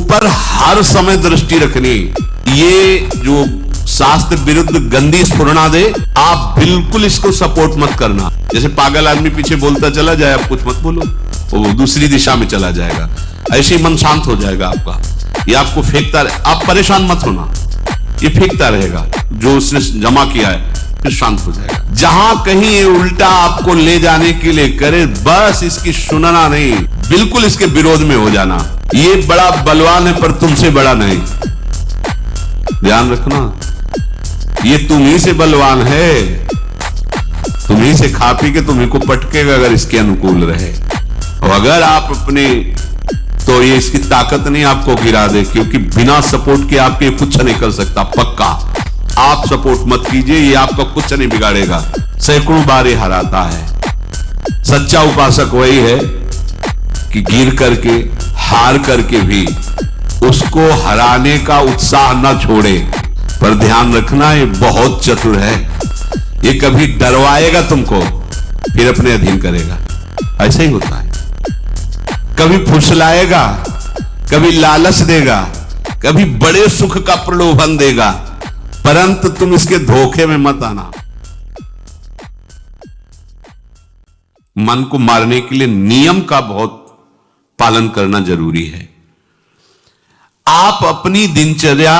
ऊपर हर समय दृष्टि रखनी। ये जो शास्त्र विरुद्ध गंदी स्फुरणा दे, आप बिल्कुल इसको सपोर्ट मत करना। जैसे पागल आदमी पीछे बोलता चला जाए, आप कुछ मत बोलो, वो दूसरी दिशा में चला जाएगा। ऐसे ही मन शांत हो जाएगा आपका। ये आपको फेंकता रहे, आप परेशान मत होना, ये फेंकता रहेगा जो उसने जमा किया है, फिर शांत हो जाएगा। जहां कहीं ये उल्टा आपको ले जाने के लिए करे, बस इसकी सुनना नहीं, बिल्कुल इसके विरोध में हो जाना। ये बड़ा बलवान है पर तुमसे बड़ा नहीं, ध्यान रखना। ये तुम्ही से बलवान है, तुम्ही से खा पी के तुम्ही को पटकेगा अगर इसके अनुकूल रहे। और अगर आप अपने, तो ये इसकी ताकत नहीं आपको गिरा दे, क्योंकि बिना सपोर्ट के आपके कुछ नहीं कर सकता। पक्का आप सपोर्ट मत कीजिए, ये आपका कुछ नहीं बिगाड़ेगा। सैकड़ों बार ये हराता है। सच्चा उपासक वही है कि गिर करके, हार करके भी उसको हराने का उत्साह न छोड़े। पर ध्यान रखना, ये बहुत चतुर है, ये कभी डरवाएगा तुमको, फिर अपने अधीन करेगा। ऐसा ही होता है। कभी फुसलाएगा, कभी लालच देगा, कभी बड़े सुख का प्रलोभन देगा, परंतु तुम इसके धोखे में मत आना। मन को मारने के लिए नियम का बहुत पालन करना जरूरी है। आप अपनी दिनचर्या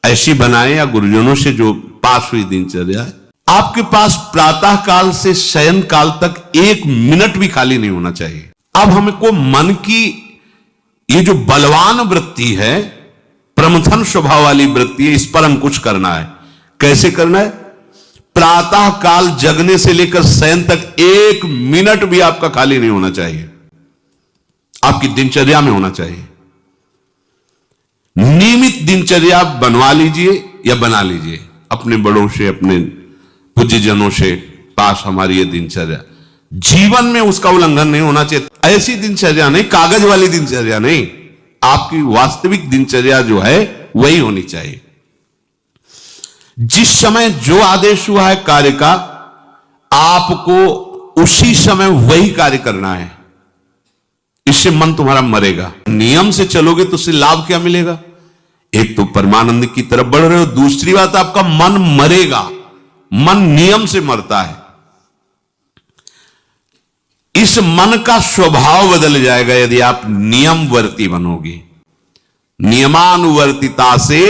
ऐसी बनाएं, या गुरुजनों से जो पास हुई दिनचर्या है, आपके पास प्रातः काल से शयन काल तक 1 मिनट भी खाली नहीं होना चाहिए। अब हमको मन की ये जो बलवान वृत्ति है, प्रमथन स्वभाव वाली वृत्ति है, इस पर अंकुश करना है। कैसे करना है? प्रातः काल जगने से लेकर शयन तक 1 मिनट भी आपका खाली नहीं होना चाहिए, आपकी दिनचर्या में होना चाहिए। नियमित दिनचर्या बनवा लीजिए या बना लीजिए अपने बड़ों से, अपने पूज्यजनों से पास। हमारी ये दिनचर्या, जीवन में उसका उल्लंघन नहीं होना चाहिए। ऐसी दिनचर्या नहीं, कागज वाली दिनचर्या नहीं, आपकी वास्तविक दिनचर्या जो है वही होनी चाहिए। जिस समय जो आदेश हुआ है कार्य का, आपको उसी समय वही कार्य करना है। इससे मन तुम्हारा मरेगा। नियम से चलोगे तो उससे लाभ क्या मिलेगा? एक तो परमानंद की तरफ बढ़ रहे हो, दूसरी बात आपका मन मरेगा। मन नियम से मरता है। इस मन का स्वभाव बदल जाएगा यदि आप नियमवर्ती बनोगे। नियमानुवर्तिता से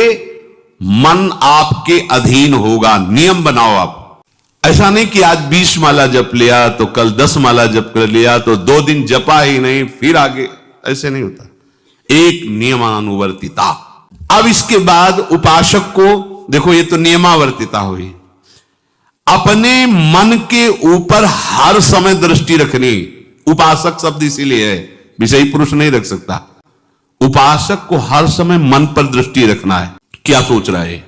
मन आपके अधीन होगा। नियम बनाओ आप। ऐसा नहीं कि आज 20 माला जप लिया तो कल 10 माला जप कर लिया तो 2 दिन जपा ही नहीं फिर आगे, ऐसे नहीं होता। एक नियमानुवर्तिता। अब इसके बाद उपासक को देखो, ये तो नियमावर्तिता हुई। अपने मन के ऊपर हर समय दृष्टि रखनी। उपासक शब्द इसीलिए है, विषयी पुरुष नहीं रख सकता। उपासक को हर समय मन पर दृष्टि रखना है। क्या सोच रहा है?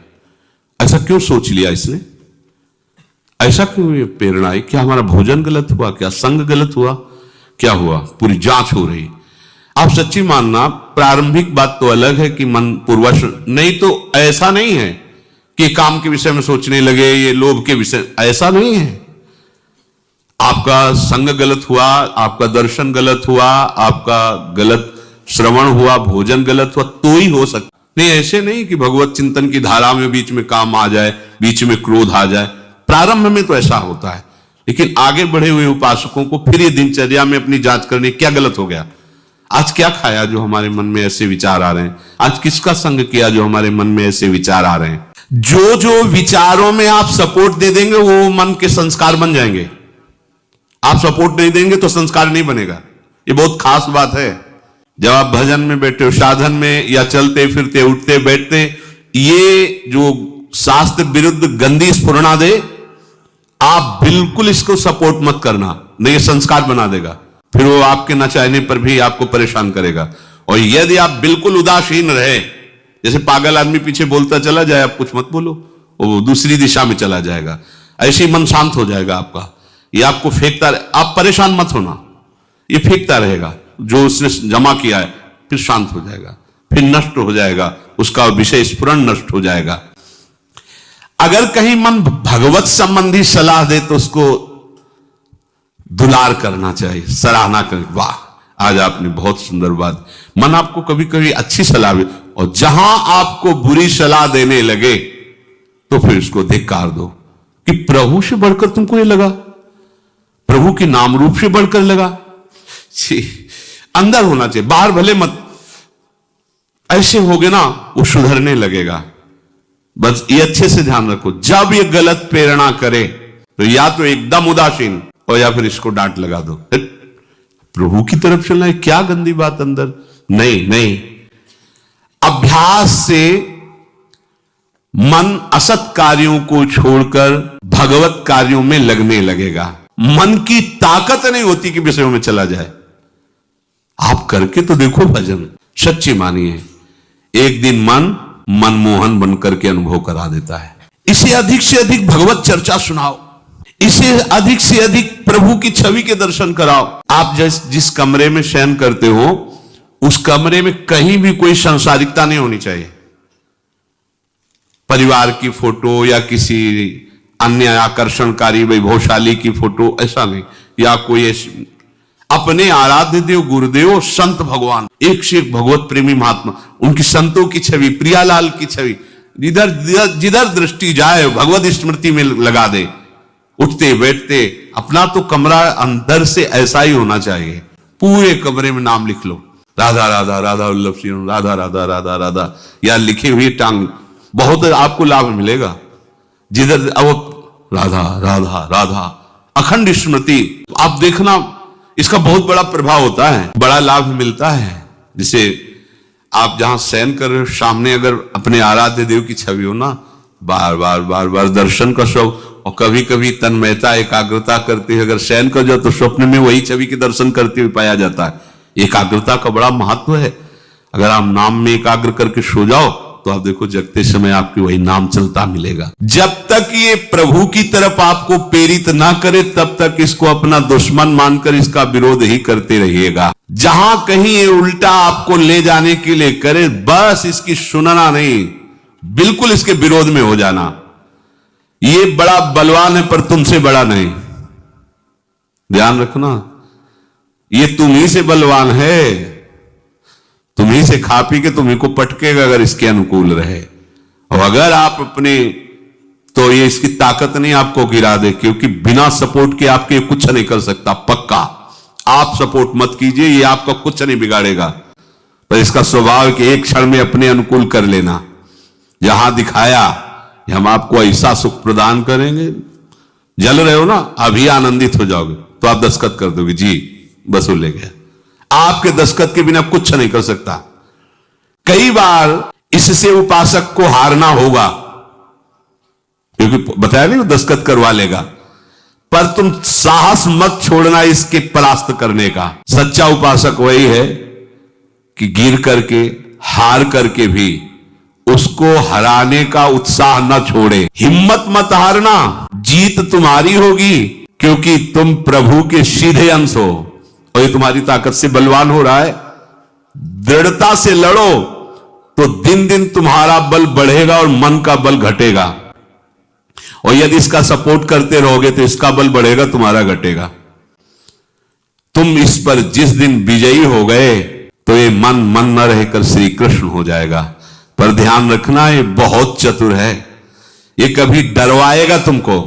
ऐसा क्यों सोच लिया इसने? ऐसा क्यों ये प्रेरणा है? क्या हमारा भोजन गलत हुआ? क्या संग गलत हुआ? क्या हुआ? पूरी जांच हो रही। आप सच्ची मानना, प्रारंभिक बात तो अलग है कि मन पूर्वश, नहीं तो ऐसा नहीं है कि काम के विषय में सोचने लगे, ये लोभ के विषय, ऐसा नहीं है। आपका संग गलत हुआ, आपका दर्शन गलत हुआ, आपका गलत श्रवण हुआ, भोजन गलत हुआ, तो ही हो सकता। नहीं, ऐसे नहीं कि भगवत चिंतन की धारा में बीच में काम आ जाए, बीच में क्रोध आ जाए। प्रारंभ में तो ऐसा होता है, लेकिन आगे बढ़े हुए उपासकों को फिर ये दिनचर्या में अपनी जांच करनी, क्या गलत हो गया, आज क्या खाया जो हमारे मन में ऐसे विचार आ रहे हैं, आज किसका संग किया जो हमारे मन में ऐसे विचार आ रहे हैं। जो जो विचारों में आप सपोर्ट दे देंगे वो मन के संस्कार बन जाएंगे। आप सपोर्ट नहीं देंगे तो संस्कार नहीं बनेगा। ये बहुत खास बात है। जब आप भजन में बैठे हो, साधन में, या चलते फिरते उठते बैठते, ये जो शास्त्र विरुद्ध गंदी स्फुरणा दे, आप बिल्कुल इसको सपोर्ट मत करना, नहीं ये संस्कार बना देगा। फिर वो आपके न चाहने पर भी आपको परेशान करेगा। और यदि आप बिल्कुल उदासीन रहे, जैसे पागल आदमी पीछे बोलता चला जाए, आप कुछ मत बोलो, वो दूसरी दिशा में चला जाएगा। ऐसे ही मन शांत हो जाएगा आपका। ये आपको फेंकता रहे, आप परेशान मत होना, ये फेंकता रहेगा जो उसने जमा किया है, फिर शांत हो जाएगा, फिर नष्ट हो जाएगा, उसका विषय स्फुरण नष्ट हो जाएगा। अगर कहीं मन भगवत संबंधी सलाह दे तो उसको दुलार करना चाहिए, सराहना करें, वाह आज आपने बहुत सुंदर बात, मन आपको कभी कभी अच्छी सलाह भी, और जहां आपको बुरी सलाह देने लगे तो फिर उसको धिक्कार दो कि प्रभु से बढ़कर तुमको ये लगा, प्रभु के नाम रूप से बढ़कर लगा। अंदर होना चाहिए, बाहर भले मत। ऐसे होगे ना वो सुधरने लगेगा। बस ये अच्छे से ध्यान रखो, जब ये गलत प्रेरणा करे तो या तो एकदम उदासीन और या फिर इसको डांट लगा दो, प्रभु की तरफ चलना है, क्या गंदी बात अंदर। नहीं नहीं, अभ्यास से मन असत कार्यों को छोड़कर भगवत कार्यों में लगने लगेगा। मन की ताकत नहीं होती कि विषयों में चला जाए। आप करके तो देखो भजन, सच्ची मानिए, एक दिन मन मनमोहन बनकर के अनुभव करा देता है। इसे अधिक से अधिक भगवत चर्चा सुनाओ, इसे अधिक से अधिक प्रभु की छवि के दर्शन कराओ। आप जिस कमरे में शयन करते हो उस कमरे में कहीं भी कोई सांसारिकता नहीं होनी चाहिए। परिवार की फोटो या किसी अन्य आकर्षणकारी वैभवशाली की फोटो, ऐसा नहीं, या कोई अपने आराध्य देव गुरुदेव संत भगवान, एक से एक भगवत प्रेमी महात्मा, उनकी संतों की छवि, प्रियालाल की छवि, जिधर दृष्टि जाए भगवत स्मृति में लगा दे। उठते बैठते अपना तो कमरा अंदर से ऐसा ही होना चाहिए, पूरे कमरे में नाम लिख लो, राधा राधा राधा वल्लभ सिंह, राधा राधा राधा राधा, या लिखी हुई टांग, बहुत आपको लाभ मिलेगा। जिधर अब राधा राधा राधा, अखंड स्मृति, आप देखना इसका बहुत बड़ा प्रभाव होता है, बड़ा लाभ मिलता है। जिसे आप जहां शयन कर रहे हो, सामने अगर अपने आराध्य देव की छवि हो ना, बार बार बार बार दर्शन का शौक, और कभी कभी तन्मयता एकाग्रता करते हुए अगर शयन कर जाओ तो स्वप्न में वही छवि के दर्शन करते हुए पाया जाता है। एकाग्रता का बड़ा महत्व है। अगर आप नाम में एकाग्र करके सो जाओ तो आप देखो जगते समय आपकी वही नाम चलता मिलेगा। जब तक ये प्रभु की तरफ आपको प्रेरित ना करे तब तक इसको अपना दुश्मन मानकर इसका विरोध ही करते रहिएगा। जहां कहीं ये उल्टा आपको ले जाने के लिए करे, बस इसकी सुनना नहीं, बिल्कुल इसके विरोध में हो जाना। ये बड़ा बलवान है पर तुमसे बड़ा नहीं, ध्यान रखना, ये तुम ही से बलवान है, तुम्ही से खा पी के तुम्ही को पटकेगा अगर इसके अनुकूल रहे। और अगर आप अपने, तो ये इसकी ताकत नहीं आपको गिरा दे, क्योंकि बिना सपोर्ट के आपके कुछ नहीं कर सकता। पक्का आप सपोर्ट मत कीजिए, ये आपका कुछ नहीं बिगाड़ेगा, पर इसका स्वभाव कि एक क्षण में अपने अनुकूल कर लेना। जहां दिखाया हम आपको ऐसा सुख प्रदान करेंगे, जल रहे हो ना, अभी आनंदित हो जाओगे तो आप दस्तखत कर दोगे, जी बस वो ले गया। आपके दस्तखत के बिना कुछ नहीं कर सकता। कई बार इससे उपासक को हारना होगा, क्योंकि बताया नहीं वो दस्तखत करवा लेगा, पर तुम साहस मत छोड़ना इसके परास्त करने का। सच्चा उपासक वही है कि गिर करके हार करके भी उसको हराने का उत्साह न छोड़े। हिम्मत मत हारना, जीत तुम्हारी होगी, क्योंकि तुम प्रभु के सीधे अंश हो और ये तुम्हारी ताकत से बलवान हो रहा है। दृढ़ता से लड़ो तो दिन दिन तुम्हारा बल बढ़ेगा और मन का बल घटेगा, और यदि इसका सपोर्ट करते रहोगे तो इसका बल बढ़ेगा, तुम्हारा घटेगा। तुम इस पर जिस दिन विजयी हो गए तो ये मन न रहकर श्री कृष्ण हो जाएगा। पर ध्यान रखना, ये बहुत चतुर है, ये कभी डरवाएगा तुमको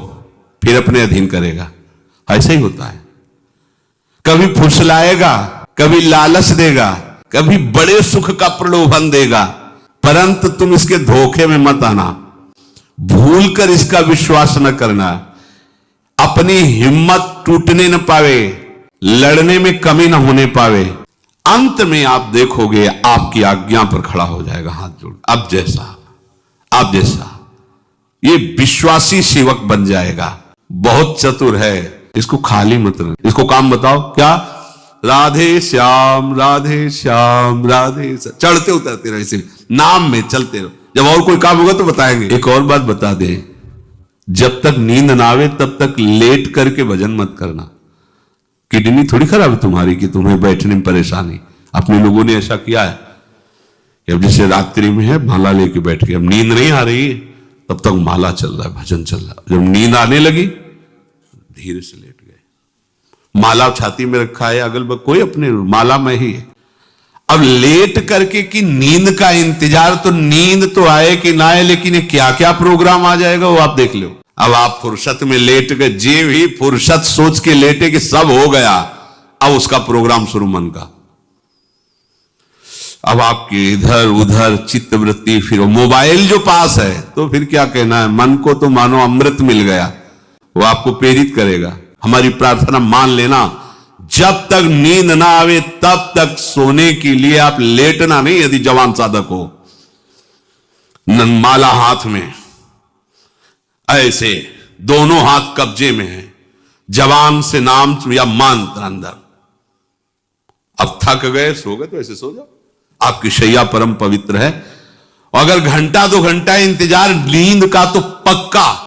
फिर अपने अधीन करेगा। ऐसा ही होता है, कभी फुसलाएगा, कभी लालच देगा, कभी बड़े सुख का प्रलोभन देगा, परंतु तुम इसके धोखे में मत आना, भूल कर इसका विश्वास न करना। अपनी हिम्मत टूटने न पावे, लड़ने में कमी न होने पावे, अंत में आप देखोगे आपकी आज्ञा पर खड़ा हो जाएगा हाथ जोड़, अब जैसा आप जैसा, ये विश्वासी सेवक बन जाएगा। बहुत चतुर है, इसको खाली मत रहो, इसको काम बताओ क्या, राधे श्याम राधे श्याम राधे श्याम, चढ़ते उतरते रहो, इसे नाम में चलते रहो। जब और कोई काम होगा तो बताएंगे। एक और बात बता दे, जब तक नींद ना आवे तब तक लेट करके भजन मत करना। किडनी थोड़ी खराब है तुम्हारी कि तुम्हें बैठने में परेशानी। अपने लोगों ने ऐसा किया है कि अब जैसे रात्रि में है माला लेके बैठ गए, अब नींद नहीं आ रही तब तक माला चल रहा है, भजन चल रहा है, जब नींद आने लगी धीरे से लेट गए, माला छाती में रखा है, अगल बगल कोई अपने माला में ही है। अब लेट करके कि नींद का इंतजार, तो नींद तो आए कि ना आए, लेकिन ये क्या क्या प्रोग्राम आ जाएगा वो आप देख लो। अब आप फुर्सत में लेट के, जे भी फुर्सत सोच के लेटे कि सब हो गया, अब उसका प्रोग्राम शुरू मन का। अब आपके इधर उधर चित्तवृत्ति, फिर मोबाइल जो पास है तो फिर क्या कहना है, मन को तो मानो अमृत मिल गया, वो आपको प्रेरित करेगा। हमारी प्रार्थना मान लेना, जब तक नींद ना आवे तब तक सोने के लिए आप लेटना नहीं। यदि जवान साधक हो, माला हाथ में, ऐसे दोनों हाथ कब्जे में है, जवान से नाम या मंत्र अंदर। अब थक गए, सो गए तो ऐसे सो जाओ, आपकी शैया परम पवित्र है। अगर घंटा 2 घंटा इंतजार नींद का तो पक्का